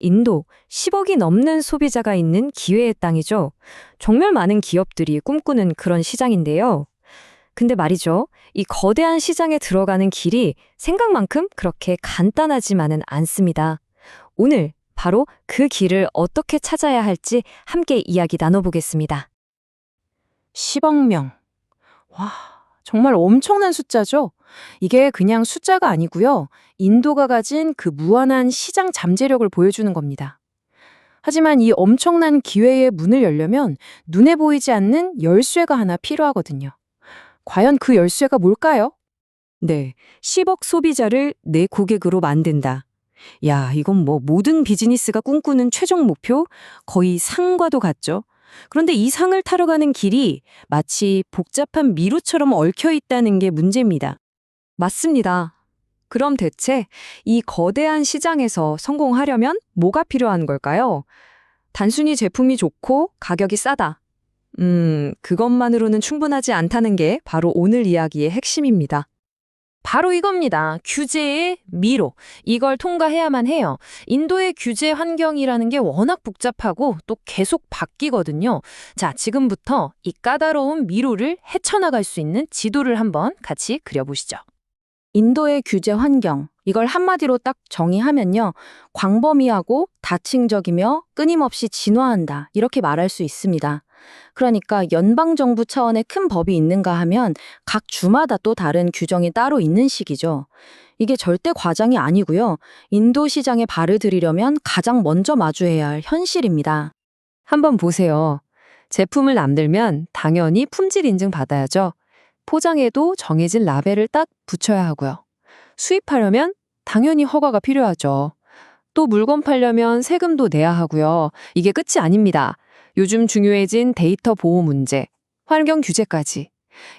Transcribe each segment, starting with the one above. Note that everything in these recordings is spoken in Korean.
인도 10억이 넘는 소비자가 있는 기회의 땅이죠. 정말 많은 기업들이 꿈꾸는 그런 시장인데요. 근데 말이죠. 이 거대한 시장에 들어가는 길이 생각만큼 그렇게 간단하지만은 않습니다. 오늘 바로 그 길을 어떻게 찾아야 할지 함께 이야기 나눠보겠습니다. 10억 명. 와, 정말 엄청난 숫자죠? 이게 그냥 숫자가 아니고요. 인도가 가진 그 무한한 시장 잠재력을 보여주는 겁니다. 하지만 이 엄청난 기회의 문을 열려면 눈에 보이지 않는 열쇠가 하나 필요하거든요. 과연 그 열쇠가 뭘까요? 네, 10억 소비자를 내 고객으로 만든다. 야, 이건 뭐 모든 비즈니스가 꿈꾸는 최종 목표? 거의 상과도 같죠. 그런데 이 상을 타러 가는 길이 마치 복잡한 미로처럼 얽혀 있다는 게 문제입니다. 맞습니다. 그럼 대체 이 거대한 시장에서 성공하려면 뭐가 필요한 걸까요? 단순히 제품이 좋고 가격이 싸다. 그것만으로는 충분하지 않다는 게 바로 오늘 이야기의 핵심입니다. 바로 이겁니다. 규제의 미로. 이걸 통과해야만 해요. 인도의 규제 환경이라는 게 워낙 복잡하고 또 계속 바뀌거든요. 자, 지금부터 이 까다로운 미로를 헤쳐나갈 수 있는 지도를 한번 같이 그려보시죠. 인도의 규제 환경. 이걸 한마디로 딱 정의하면요. 광범위하고 다층적이며 끊임없이 진화한다. 이렇게 말할 수 있습니다. 그러니까 연방정부 차원의 큰 법이 있는가 하면 각 주마다 또 다른 규정이 따로 있는 식이죠. 이게 절대 과장이 아니고요. 인도 시장에 발을 들이려면 가장 먼저 마주해야 할 현실입니다. 한번 보세요. 제품을 만들면 당연히 품질 인증 받아야죠. 포장에도 정해진 라벨을 딱 붙여야 하고요. 수입하려면 당연히 허가가 필요하죠. 또 물건 팔려면 세금도 내야 하고요. 이게 끝이 아닙니다. 요즘 중요해진 데이터 보호 문제, 환경 규제까지.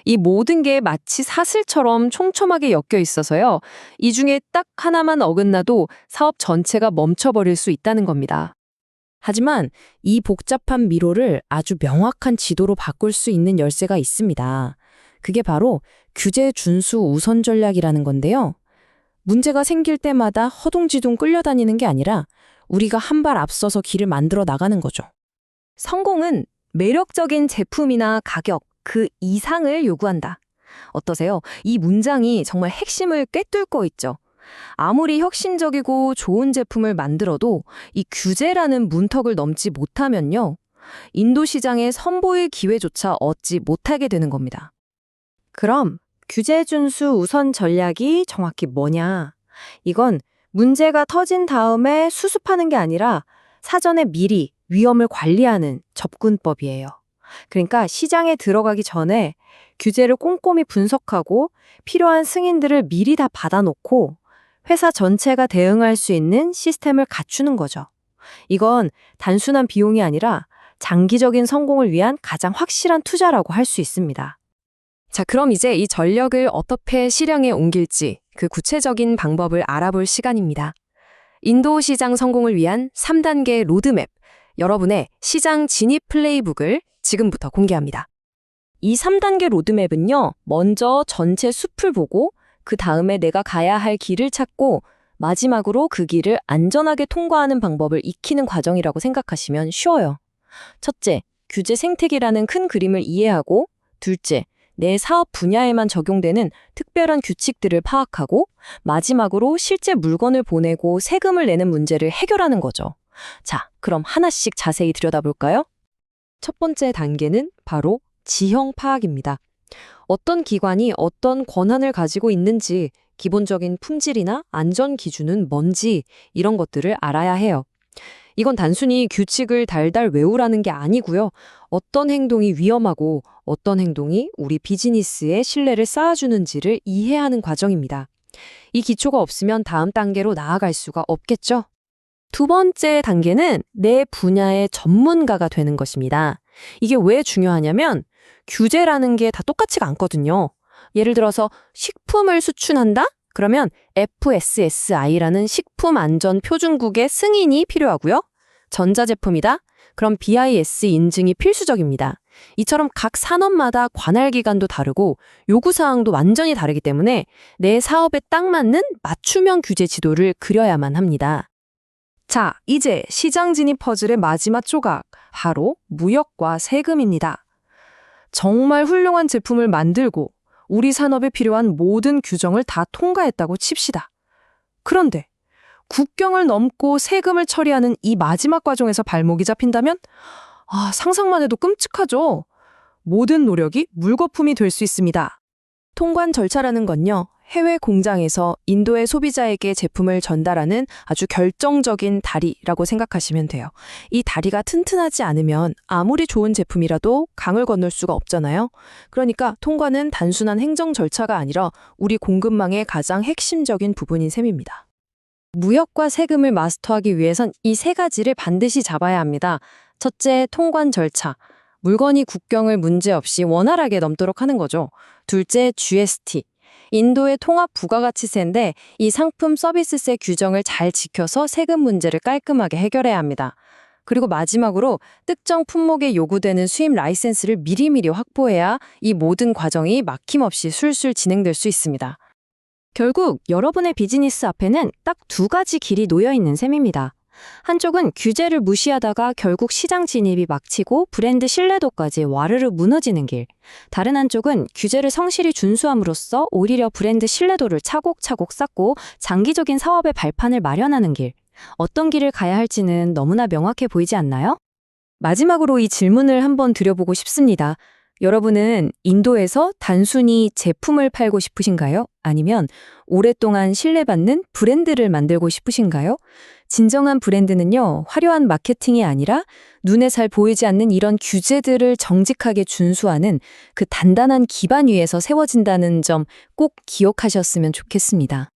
이 모든 게 마치 사슬처럼 촘촘하게 엮여 있어서요. 이 중에 딱 하나만 어긋나도 사업 전체가 멈춰버릴 수 있다는 겁니다. 하지만 이 복잡한 미로를 아주 명확한 지도로 바꿀 수 있는 열쇠가 있습니다. 그게 바로 규제 준수 우선 전략이라는 건데요. 문제가 생길 때마다 허둥지둥 끌려다니는 게 아니라 우리가 한 발 앞서서 길을 만들어 나가는 거죠. 성공은 매력적인 제품이나 가격, 그 이상을 요구한다. 어떠세요? 이 문장이 정말 핵심을 꿰뚫고 있죠. 아무리 혁신적이고 좋은 제품을 만들어도 이 규제라는 문턱을 넘지 못하면요. 인도 시장에 선보일 기회조차 얻지 못하게 되는 겁니다. 그럼 규제 준수 우선 전략이 정확히 뭐냐? 이건 문제가 터진 다음에 수습하는 게 아니라 사전에 미리 위험을 관리하는 접근법이에요. 그러니까 시장에 들어가기 전에 규제를 꼼꼼히 분석하고 필요한 승인들을 미리 다 받아놓고 회사 전체가 대응할 수 있는 시스템을 갖추는 거죠. 이건 단순한 비용이 아니라 장기적인 성공을 위한 가장 확실한 투자라고 할 수 있습니다. 자, 그럼 이제 이 전력을 어떻게 실행에 옮길지 그 구체적인 방법을 알아볼 시간입니다. 인도 시장 성공을 위한 3단계 로드맵, 여러분의 시장 진입 플레이북을 지금부터 공개합니다. 이 3단계 로드맵은요, 먼저 전체 숲을 보고 그 다음에 내가 가야 할 길을 찾고 마지막으로 그 길을 안전하게 통과하는 방법을 익히는 과정이라고 생각하시면 쉬워요. 첫째, 규제 생태계라는 큰 그림을 이해하고, 둘째, 내 사업 분야에만 적용되는 특별한 규칙들을 파악하고, 마지막으로 실제 물건을 보내고 세금을 내는 문제를 해결하는 거죠. 자, 그럼 하나씩 자세히 들여다볼까요? 첫 번째 단계는 바로 지형 파악입니다. 어떤 기관이 어떤 권한을 가지고 있는지, 기본적인 품질이나 안전 기준은 뭔지 이런 것들을 알아야 해요. 이건 단순히 규칙을 달달 외우라는 게 아니고요. 어떤 행동이 위험하고 어떤 행동이 우리 비즈니스에 신뢰를 쌓아주는지를 이해하는 과정입니다. 이 기초가 없으면 다음 단계로 나아갈 수가 없겠죠? 두 번째 단계는 내 분야의 전문가가 되는 것입니다. 이게 왜 중요하냐면 규제라는 게 다 똑같지가 않거든요. 예를 들어서 식품을 수출한다? 그러면 FSSI라는 식품안전표준국의 승인이 필요하고요. 전자제품이다? 그럼 BIS 인증이 필수적입니다. 이처럼 각 산업마다 관할 기관도 다르고 요구사항도 완전히 다르기 때문에 내 사업에 딱 맞는 맞춤형 규제 지도를 그려야만 합니다. 자, 이제 시장 진입 퍼즐의 마지막 조각, 바로 무역과 세금입니다. 정말 훌륭한 제품을 만들고 우리 산업에 필요한 모든 규정을 다 통과했다고 칩시다. 그런데 국경을 넘고 세금을 처리하는 이 마지막 과정에서 발목이 잡힌다면? 상상만 해도 끔찍하죠. 모든 노력이 물거품이 될 수 있습니다. 통관 절차라는 건요, 해외 공장에서 인도의 소비자에게 제품을 전달하는 아주 결정적인 다리라고 생각하시면 돼요. 이 다리가 튼튼하지 않으면 아무리 좋은 제품이라도 강을 건널 수가 없잖아요. 그러니까 통관은 단순한 행정 절차가 아니라 우리 공급망의 가장 핵심적인 부분인 셈입니다. 무역과 세금을 마스터하기 위해선 이 세 가지를 반드시 잡아야 합니다. 첫째, 통관 절차. 물건이 국경을 문제없이 원활하게 넘도록 하는 거죠. 둘째, GST. 인도의 통합 부가가치세인데 이 상품 서비스세 규정을 잘 지켜서 세금 문제를 깔끔하게 해결해야 합니다. 그리고 마지막으로 특정 품목에 요구되는 수입 라이센스를 미리미리 확보해야 이 모든 과정이 막힘없이 술술 진행될 수 있습니다. 결국 여러분의 비즈니스 앞에는 딱 두 가지 길이 놓여 있는 셈입니다. 한쪽은 규제를 무시하다가 결국 시장 진입이 막히고 브랜드 신뢰도까지 와르르 무너지는 길. 다른 한쪽은 규제를 성실히 준수함으로써 오히려 브랜드 신뢰도를 차곡차곡 쌓고 장기적인 사업의 발판을 마련하는 길. 어떤 길을 가야 할지는 너무나 명확해 보이지 않나요? 마지막으로 이 질문을 한번 드려보고 싶습니다. 여러분은 인도에서 단순히 제품을 팔고 싶으신가요? 아니면 오랫동안 신뢰받는 브랜드를 만들고 싶으신가요? 진정한 브랜드는요, 화려한 마케팅이 아니라 눈에 잘 보이지 않는 이런 규제들을 정직하게 준수하는 그 단단한 기반 위에서 세워진다는 점 꼭 기억하셨으면 좋겠습니다.